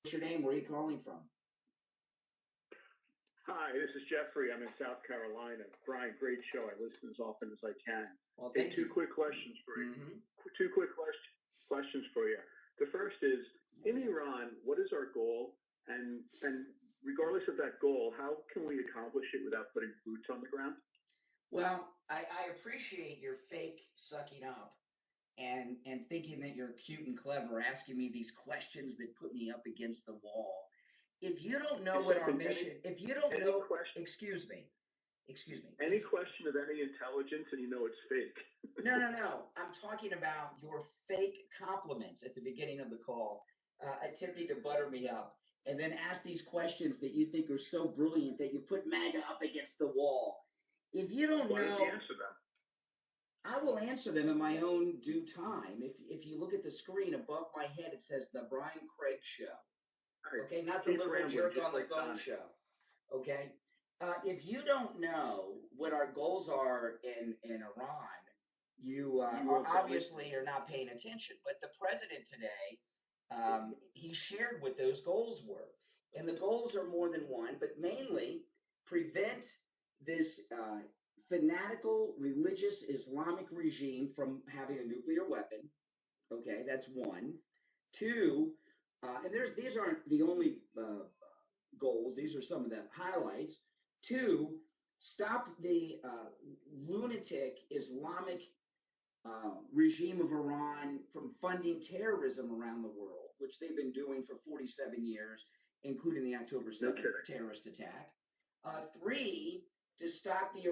What's your name? Where are you calling from? Hi, this is Jeffrey. I'm in South Carolina. Brian, great show. I listen as often as I can. Well, Hey, thank two you. quick questions for you. Mm-hmm. Two quick questions for you. The first is, in Iran, what is our goal? And regardless of that goal, how can we accomplish it without putting boots on the ground? Well, I appreciate your fake sucking up and thinking that you're cute and clever, asking me these questions that put me up against the wall. If you don't know It's what our something mission, if you don't any know, question excuse me, any question of any intelligence, and you know it's fake. no. I'm talking about your fake compliments at the beginning of the call, attempting to butter me up, and then ask these questions that you think are so brilliant that you put MAGA up against the wall. If you don't Why don't you know, answer them? I will answer them in my own due time. If you look at the screen above my head, it says the Brian Craig Show. All right, Okay, not the keep liberal rambling, jerk just on the like phone Donnie. show. Okay, if you don't know what our goals are in Iran, you are obviously are not paying attention. But the president today, he shared what those goals were, and the goals are more than one, but mainly prevent this fanatical religious Islamic regime from having a nuclear weapon. Okay, that's one. Two, and these aren't the only goals. These are some of the highlights. Two, stop the lunatic Islamic regime of Iran from funding terrorism around the world, which they've been doing for 47 years, including the October 7th terrorist attack. Three, to stop the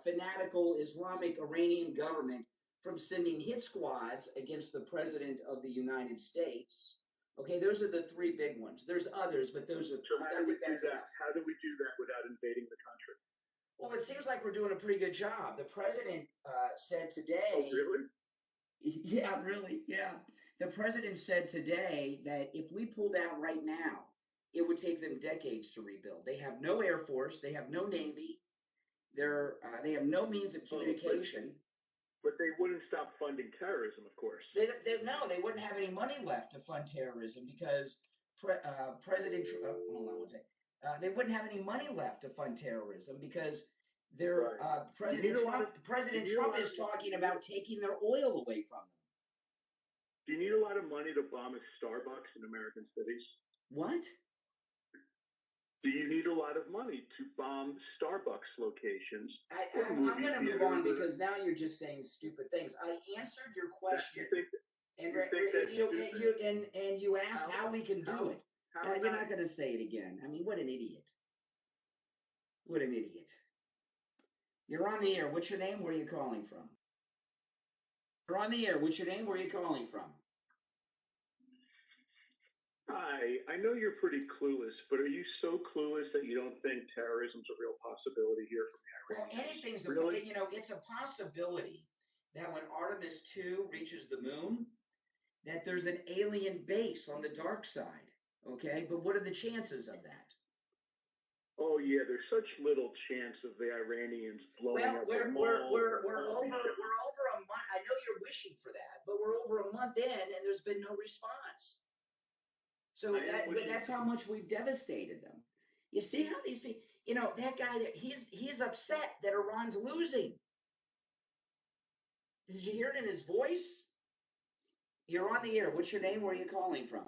fanatical Islamic Iranian government from sending hit squads against the President of the United States. Okay, those are the three big ones. There's others, but those are. So how do we do that? Enough. How do we do that without invading the country? Well, it seems like we're doing a pretty good job. The president said today. Oh, really? Yeah, really. Yeah. The president said today that if we pulled out right now, it would take them decades to rebuild. They have no air force. They have no navy. They have no means of communication. But they wouldn't stop funding terrorism, of course. No, they wouldn't have any money left to fund terrorism because President hold on one second. They wouldn't have any money left to fund terrorism because President Trump is talking about taking their oil away from them. Do you need a lot of money to bomb a Starbucks in American cities? What? Do you need a lot of money to bomb Starbucks locations? I'm going to move on because now you're just saying stupid things. I answered your question, and you asked how we can do it. You're not going to say it again. I mean, what an idiot! What an idiot! You're on the air. What's your name? Where are you calling from? You're on the air. What's your name? Where are you calling from? Hi, I know you're pretty clueless, but are you so clueless that you don't think terrorism's a real possibility here from the Iranians? Well, anything's really? It's a possibility that when Artemis 2 reaches the moon, that there's an alien base on the dark side. Okay, but what are the chances of that? Oh yeah, there's such little chance of the Iranians blowing up the mall. We're over a month. I know you're wishing for that, but we're over a month in, and there's been no response. So that's how much we've devastated them. You see how these people, that guy, he's upset that Iran's losing. Did you hear it in his voice? You're on the air. What's your name? Where are you calling from?